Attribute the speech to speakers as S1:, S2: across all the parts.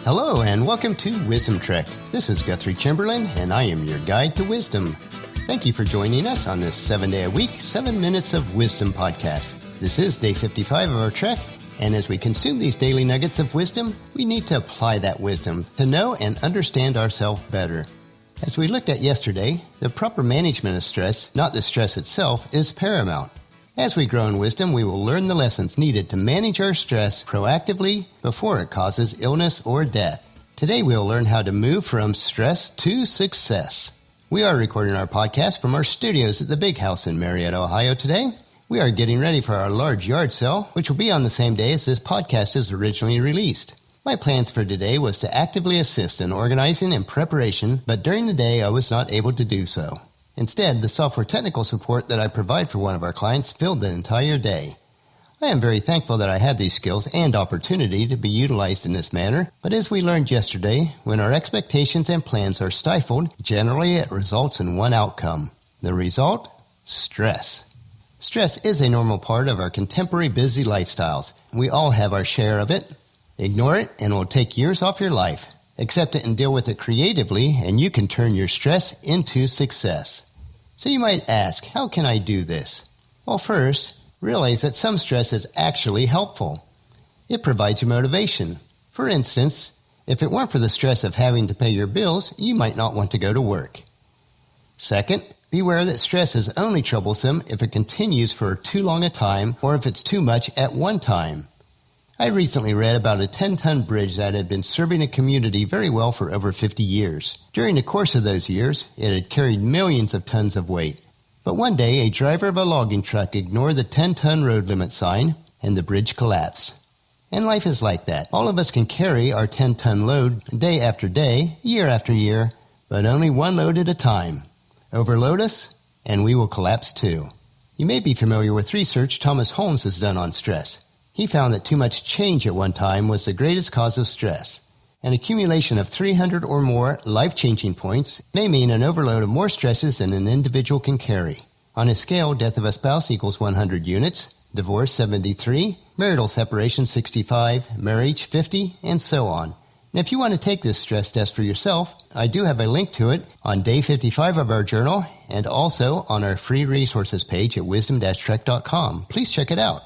S1: Hello and welcome to Wisdom Trek. This is Guthrie Chamberlain and I am your guide to wisdom. Thank you for joining us on this 7-day-a-week, 7 Minutes of Wisdom podcast. This is day 55 of our trek, and as we consume these daily nuggets of wisdom, we need to apply that wisdom to know and understand ourselves better. As we looked at yesterday, the proper management of stress, not the stress itself, is paramount. As we grow in wisdom, we will learn the lessons needed to manage our stress proactively before it causes illness or death. Today we'll learn how to move from stress to success. We are recording our podcast from our studios at the Big House in Marietta, Ohio today. We are getting ready for our large yard sale, which will be on the same day as this podcast is originally released. My plans for today was to actively assist in organizing and preparation, but during the day I was not able to do so. Instead, the software technical support that I provide for one of our clients filled the entire day. I am very thankful that I have these skills and opportunity to be utilized in this manner, but as we learned yesterday, when our expectations and plans are stifled, generally it results in one outcome. The result? Stress. Stress is a normal part of our contemporary busy lifestyles. We all have our share of it. Ignore it and it will take years off your life. Accept it and deal with it creatively, and you can turn your stress into success. So you might ask, how can I do this? Well, first, realize that some stress is actually helpful. It provides you motivation. For instance, if it weren't for the stress of having to pay your bills, you might not want to go to work. Second, beware that stress is only troublesome if it continues for too long a time or if it's too much at one time. I recently read about a 10-ton bridge that had been serving a community very well for over 50 years. During the course of those years, it had carried millions of tons of weight. But one day, a driver of a logging truck ignored the 10-ton road limit sign, and the bridge collapsed. And life is like that. All of us can carry our 10-ton load day after day, year after year, but only one load at a time. Overload us, and we will collapse too. You may be familiar with research Thomas Holmes has done on stress. He found that too much change at one time was the greatest cause of stress. An accumulation of 300 or more life-changing points may mean an overload of more stresses than an individual can carry. On a scale, death of a spouse equals 100 units, divorce 73, marital separation 65, marriage 50, and so on. And if you want to take this stress test for yourself, I do have a link to it on day 55 of our journal and also on our free resources page at wisdom-trek.com. Please check it out.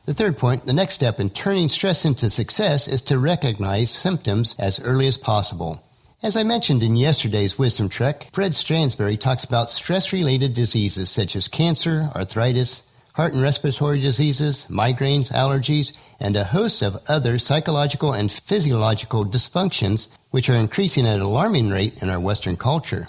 S1: The third point, the next step in turning stress into success is to recognize symptoms as early as possible. As I mentioned in yesterday's Wisdom Trek, Fred Stransberry talks about stress-related diseases such as cancer, arthritis, heart and respiratory diseases, migraines, allergies, and a host of other psychological and physiological dysfunctions which are increasing at an alarming rate in our Western culture.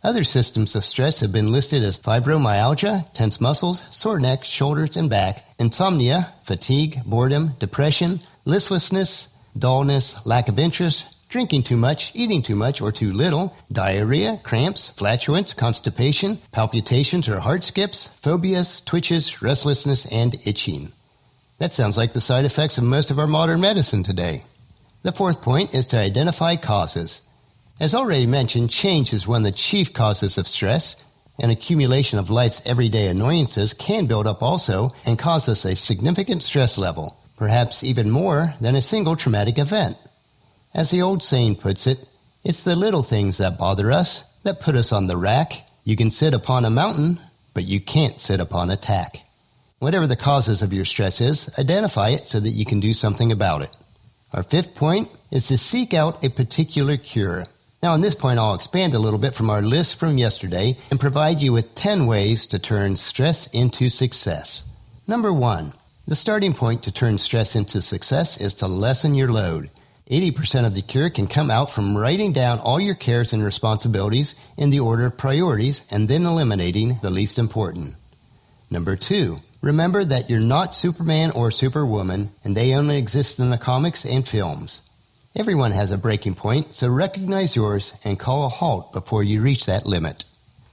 S1: Other symptoms of stress have been listed as fibromyalgia, tense muscles, sore neck, shoulders, and back, insomnia, fatigue, boredom, depression, listlessness, dullness, lack of interest, drinking too much, eating too much or too little, diarrhea, cramps, flatulence, constipation, palpitations or heart skips, phobias, twitches, restlessness, and itching. That sounds like the side effects of most of our modern medicine today. The fourth point is to identify causes. As already mentioned, change is one of the chief causes of stress. An accumulation of life's everyday annoyances can build up also and cause us a significant stress level, perhaps even more than a single traumatic event. As the old saying puts it, it's the little things that bother us that put us on the rack. You can sit upon a mountain, but you can't sit upon a tack. Whatever the causes of your stress is, identify it so that you can do something about it. Our fifth point is to seek out a particular cure. Now, on this point, I'll expand a little bit from our list from yesterday and provide you with 10 ways to turn stress into success. Number 1, the starting point to turn stress into success is to lessen your load. 80% of the cure can come out from writing down all your cares and responsibilities in the order of priorities and then eliminating the least important. Number 2, remember that you're not Superman or Superwoman, and they only exist in the comics and films. Everyone has a breaking point, so recognize yours and call a halt before you reach that limit.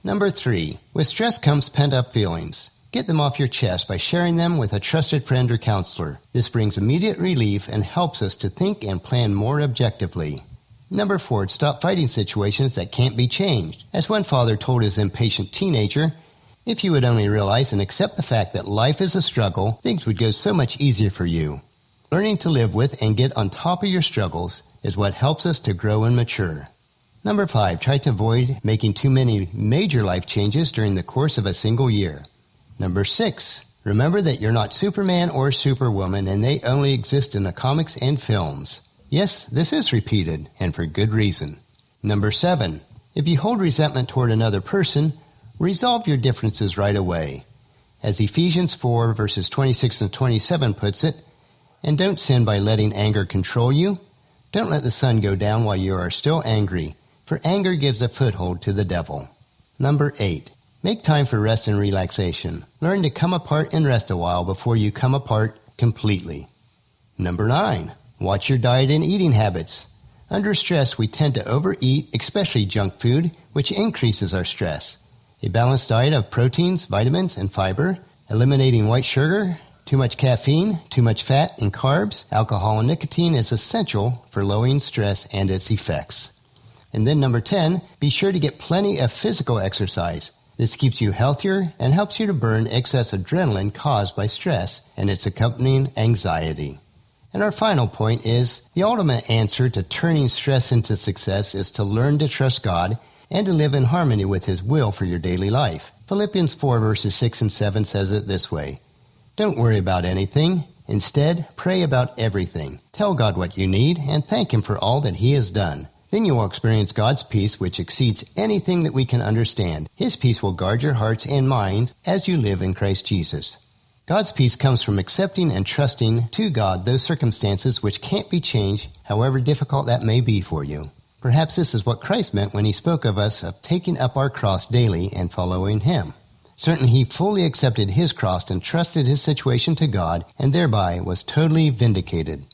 S1: Number 3, with stress comes pent-up feelings. Get them off your chest by sharing them with a trusted friend or counselor. This brings immediate relief and helps us to think and plan more objectively. Number 4, stop fighting situations that can't be changed. As one father told his impatient teenager, if you would only realize and accept the fact that life is a struggle, things would go so much easier for you. Learning to live with and get on top of your struggles is what helps us to grow and mature. Number 5, try to avoid making too many major life changes during the course of a single year. Number 6, remember that you're not Superman or Superwoman and they only exist in the comics and films. Yes, this is repeated, and for good reason. Number 7, if you hold resentment toward another person, resolve your differences right away. As Ephesians 4 verses 26 and 27 puts it, and don't sin by letting anger control you. Don't let the sun go down while you are still angry, for anger gives a foothold to the devil. Number 8, make time for rest and relaxation. Learn to come apart and rest a while before you come apart completely. Number 9, watch your diet and eating habits. Under stress, we tend to overeat, especially junk food, which increases our stress. A balanced diet of proteins, vitamins, and fiber, eliminating white sugar, too much caffeine, too much fat and carbs, alcohol and nicotine is essential for lowering stress and its effects. And then number 10, be sure to get plenty of physical exercise. This keeps you healthier and helps you to burn excess adrenaline caused by stress and its accompanying anxiety. And our final point is, the ultimate answer to turning stress into success is to learn to trust God and to live in harmony with His will for your daily life. Philippians 4 verses 6 and 7 says it this way, don't worry about anything. Instead, pray about everything. Tell God what you need and thank Him for all that He has done. Then you will experience God's peace, which exceeds anything that we can understand. His peace will guard your hearts and minds as you live in Christ Jesus. God's peace comes from accepting and trusting to God those circumstances which can't be changed, however difficult that may be for you. Perhaps this is what Christ meant when He spoke of us of taking up our cross daily and following Him. Certainly He fully accepted His cross and trusted His situation to God, and thereby was totally vindicated.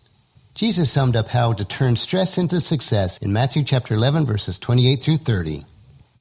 S1: Jesus summed up how to turn stress into success in Matthew chapter 11, verses 28 through 30.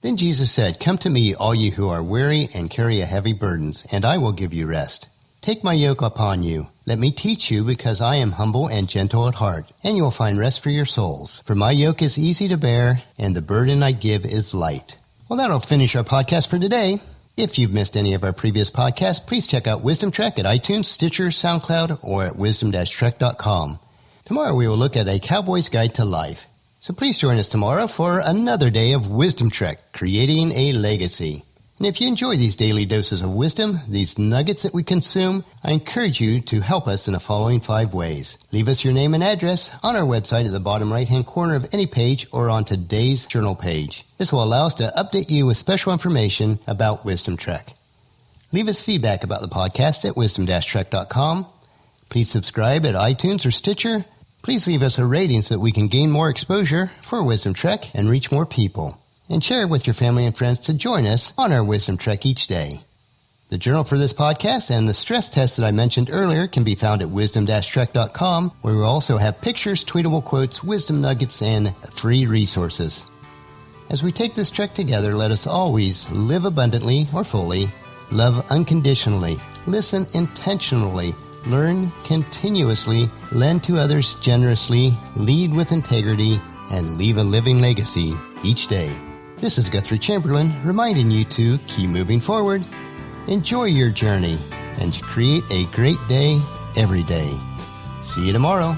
S1: Then Jesus said, come to me, all you who are weary and carry a heavy burdens, and I will give you rest. Take my yoke upon you. Let me teach you, because I am humble and gentle at heart, and you will find rest for your souls. For my yoke is easy to bear, and the burden I give is light. Well, that'll finish our podcast for today. If you've missed any of our previous podcasts, please check out Wisdom Trek at iTunes, Stitcher, SoundCloud, or at wisdom-trek.com. Tomorrow we will look at A Cowboy's Guide to Life. So please join us tomorrow for another day of Wisdom Trek, creating a legacy. And if you enjoy these daily doses of wisdom, these nuggets that we consume, I encourage you to help us in the following 5 ways. Leave us your name and address on our website at the bottom right-hand corner of any page or on today's journal page. This will allow us to update you with special information about Wisdom Trek. Leave us feedback about the podcast at wisdom-trek.com. Please subscribe at iTunes or Stitcher. Please leave us a rating so that we can gain more exposure for Wisdom Trek and reach more people. And share it with your family and friends to join us on our Wisdom Trek each day. The journal for this podcast and the stress test that I mentioned earlier can be found at wisdom-trek.com, where we also have pictures, tweetable quotes, wisdom nuggets, and free resources. As we take this trek together, let us always live abundantly or fully, love unconditionally, listen intentionally, learn continuously, lend to others generously, lead with integrity, and leave a living legacy each day. This is Guthrie Chamberlain reminding you to keep moving forward, enjoy your journey, and create a great day every day. See you tomorrow.